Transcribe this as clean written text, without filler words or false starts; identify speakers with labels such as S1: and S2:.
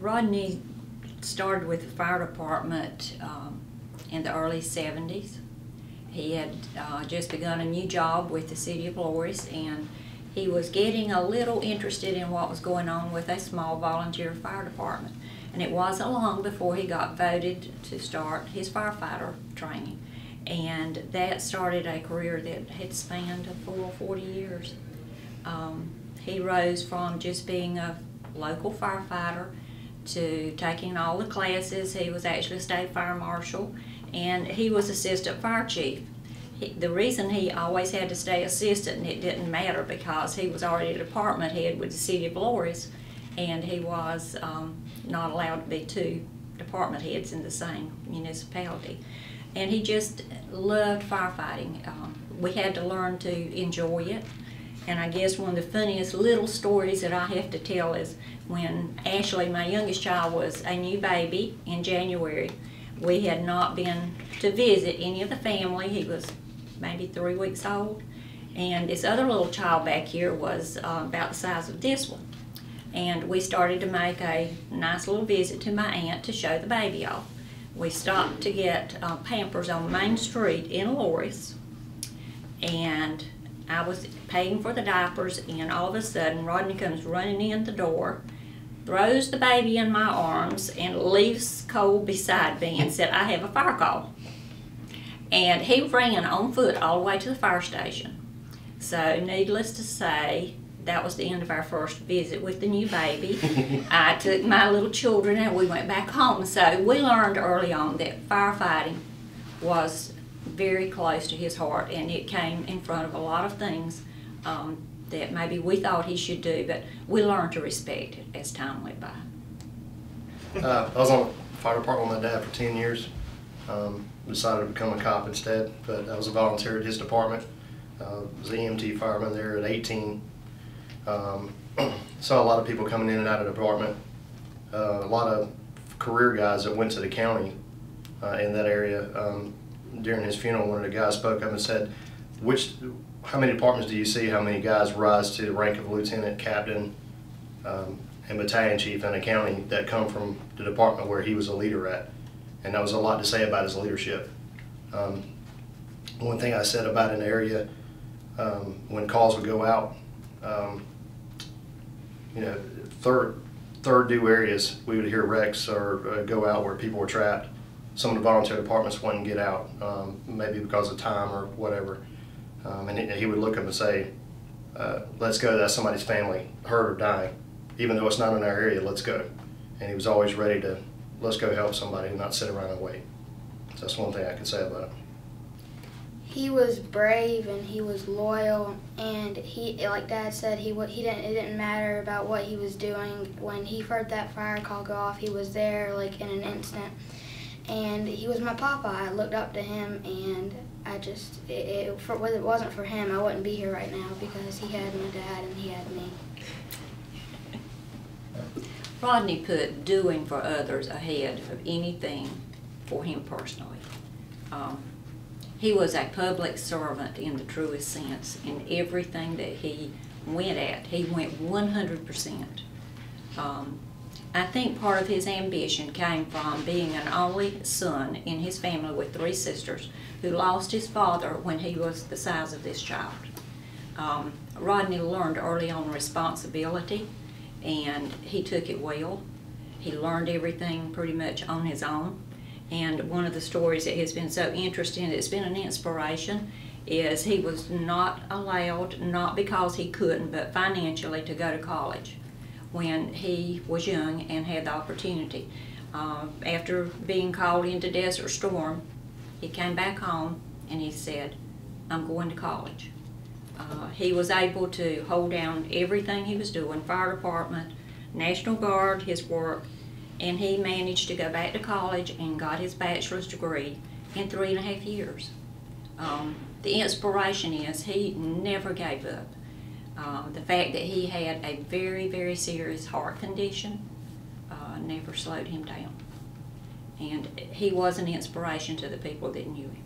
S1: Rodney started with the fire department in the early 70s. He had just begun a new job with the city of Loris, and he was getting a little interested in what was going on with a small volunteer fire department. And it wasn't long before he got voted to start his firefighter training. And that started a career that had spanned for 40 years. He rose from just being a local firefighter to taking all the classes. He was actually a state fire marshal, and he was assistant fire chief. The reason he always had to stay assistant, and it didn't matter, because he was already a department head with the city of Loris, and he was not allowed to be two department heads in the same municipality. And he just loved firefighting. We had to learn to enjoy it. And I guess one of the funniest little stories that I have to tell is when Ashley, my youngest child, was a new baby in January. We had not been to visit any of the family. He was maybe 3 weeks old. And this other little child back here was about the size of this one. And we started to make a nice little visit to my aunt to show the baby off. We stopped to get Pampers on Main Street in Loris, and I was paying for the diapers, and all of a sudden Rodney comes running in the door, throws the baby in my arms, and leaves Cole beside me and said, "I have a fire call." And he ran on foot all the way to the fire station. So needless to say, that was the end of our first visit with the new baby. I took my little children and we went back home. So we learned early on that firefighting was very close to his heart, and it came in front of a lot of things that maybe we thought he should do, but we learned to respect it as time went by.
S2: I was on the fire department with my dad for 10 years. Decided to become a cop instead, but I was a volunteer at his department. Was an EMT fireman there at 18. Saw a lot of people coming in and out of the department. A lot of career guys that went to the county in that area. During his funeral, one of the guys spoke up and said, how many departments do you see, how many guys rise to the rank of lieutenant, captain, and battalion chief in a county that come from the department where he was a leader at? And that was a lot to say about his leadership. One thing I said about an area, when calls would go out, third due areas, we would hear wrecks or go out where people were trapped. Some of the volunteer departments wouldn't get out, maybe because of time or whatever. And he would look up and say, "Let's go, that's somebody's family, hurt or dying. Even though it's not in our area, let's go." And he was always ready to, let's go help somebody and not sit around and wait. So that's one thing I can say about him.
S3: He was brave and he was loyal, and he, like Dad said, it didn't matter about what he was doing. When he heard that fire call go off, he was there like in an instant. And he was my papa. I looked up to him, and I just, whether it wasn't for him, I wouldn't be here right now, because he had my dad and he had me.
S1: Rodney put doing for others ahead of anything for him personally. He was a public servant in the truest sense. In everything that he went at, he went 100%. I think part of his ambition came from being an only son in his family with 3 sisters who lost his father when he was the size of this child. Rodney learned early on responsibility, and he took it well. He learned everything pretty much on his own. And one of the stories that has been so interesting, it's been an inspiration, is he was not allowed, not because he couldn't, but financially, to go to college when he was young and had the opportunity. After being called into Desert Storm, he came back home and he said, "I'm going to college." He was able to hold down everything he was doing, fire department, National Guard, his work, and he managed to go back to college and got his bachelor's degree in 3.5 years. The inspiration is he never gave up. The fact that he had a very, very serious heart condition never slowed him down. And he was an inspiration to the people that knew him.